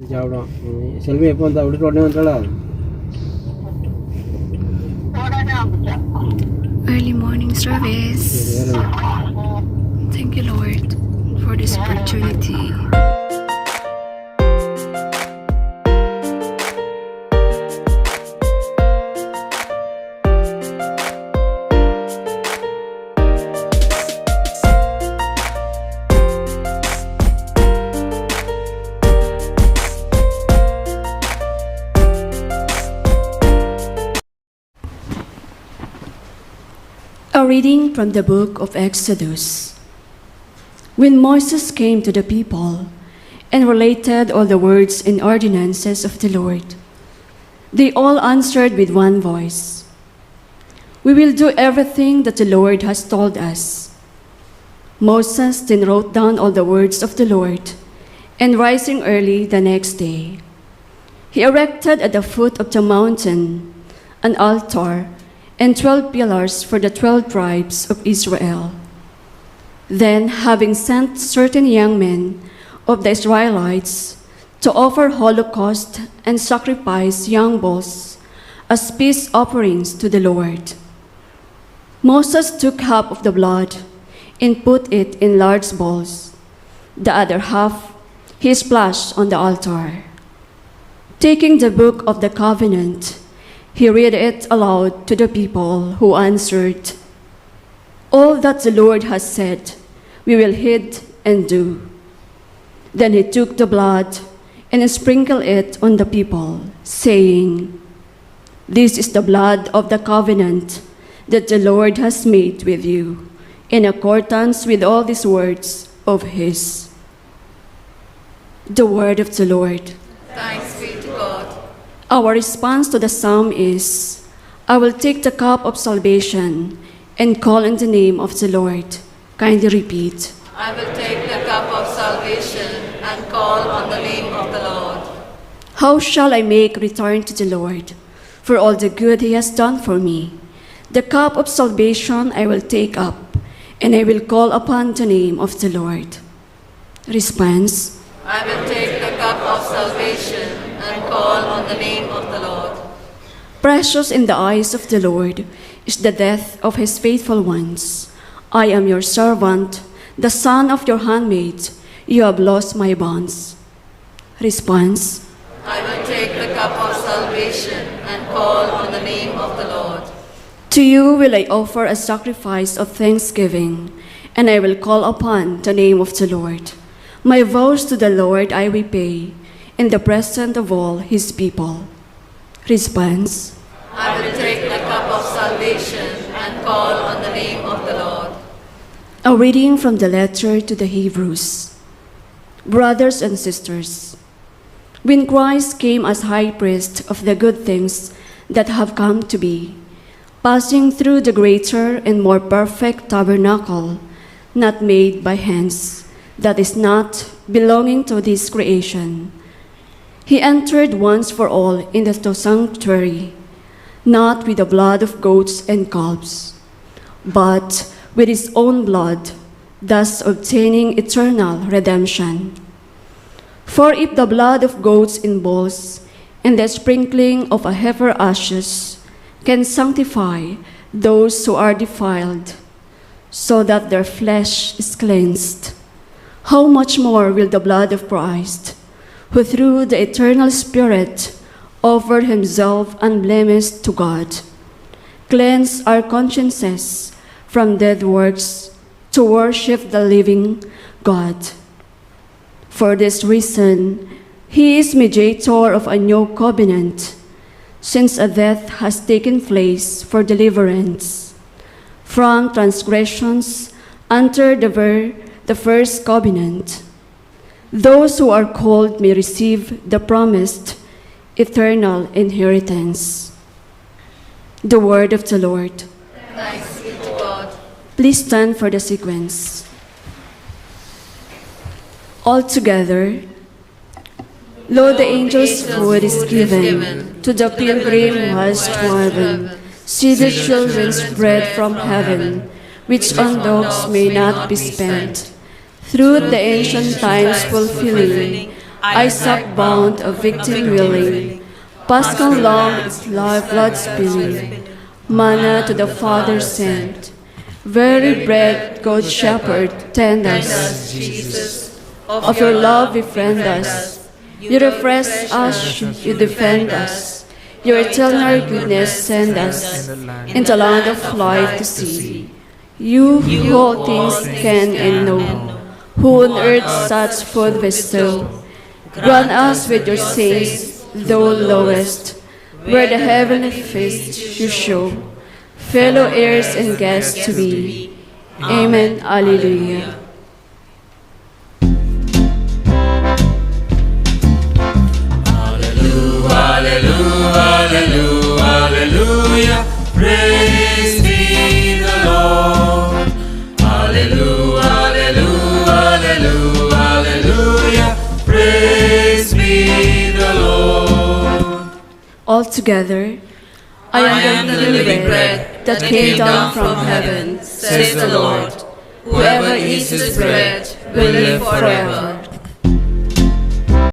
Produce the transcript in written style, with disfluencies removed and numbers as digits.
ചാവണം സെൽവി എപ്പോൾ എന്താ ഇവിടെ ഉടനെ വന്നോളാ Early morning service. Thank you, Lord, for this opportunity. A reading from the book of Exodus. When Moses came to the people and related all the words and ordinances of the Lord, they all answered with one voice, "We will do everything that the Lord has told us." Moses then wrote down all the words of the Lord, and rising early the next day, he erected at the foot of the mountain an altar and 12 pillars for the 12 tribes of Israel. Then, having sent certain young men of the Israelites to offer holocaust and sacrifice young bulls as peace offerings to the Lord, Moses took half of the blood and put it in large bowls. The other half he splashed on the altar. Taking the book of the covenant, he read it aloud to the people, who answered, "All that the Lord has said, we will heed and do." Then he took the blood and sprinkled it on the people, saying, "This is the blood of the covenant that the Lord has made with you, in accordance with all these words of his." The word of the Lord. Thanks be to God. Our response to the psalm is, "I will take the cup of salvation and call in the name of the Lord." Kindly repeat. I will take the cup of salvation and call on the name of the Lord. How shall I make return to the Lord for all the good he has done for me? The cup of salvation I will take up, and I will call upon the name of the Lord. Response. I will take the cup of salvation and call on the name of the Lord. Precious in the eyes of the Lord is the death of his faithful ones. I am your servant, the son of your handmaid. You have lost my bonds. Response. I will take the cup of salvation and call on the name of the Lord. To you will I offer a sacrifice of thanksgiving, and I will call upon the name of the Lord. My vows to the Lord I repay, in the presence of all his people. Response. I will take the cup of salvation and call on the name of the Lord. A reading from the letter to the Hebrews. Brothers and sisters, when Christ came as high priest of the good things that have come to be, passing through the greater and more perfect tabernacle, not made by hands, that is not belonging to this creation, he entered once for all in the sanctuary, not with the blood of goats and calves, but with his own blood, thus obtaining eternal redemption. For if the blood of goats and bulls and the sprinkling of a heifer ashes can sanctify those who are defiled, so that their flesh is cleansed, how much more will the blood of Christ, who through the eternal Spirit offered himself unblemished to God, cleanse our consciences from dead works to worship the living God. For this reason, he is mediator of a new covenant, since a death has taken place for deliverance from transgressions under the first covenant. Those who are called may receive the promised eternal inheritance. The word of the Lord. Thanks be to God. Please stand for the sequence. All together, lo, the angel's food is given to the pilgrim who has traveled. See the children's bread from heaven, which on dogs may not be spent. Through the ancient times fulfilling Isaac bound, a victim willing, Paschal long its life blood spilling, manna to the Father sent, very bread, good shepherd, tend us, Jesus. of your love befriend us, you refresh us, you defend us, your eternal goodness send us, in the land of life to see. You who all things can and know, who on earth such food bestow, grant us with your saints, though lowest, where the heavenly feast you show, fellow heirs and guests to be. Amen. Alleluia. Hallelujah, hallelujah, praise be the Lord. Hallelujah, hallelujah, hallelujah, praise be the Lord. All together, I am the living bread that came down from heaven, says the Lord. Whoever eats this bread will live forever.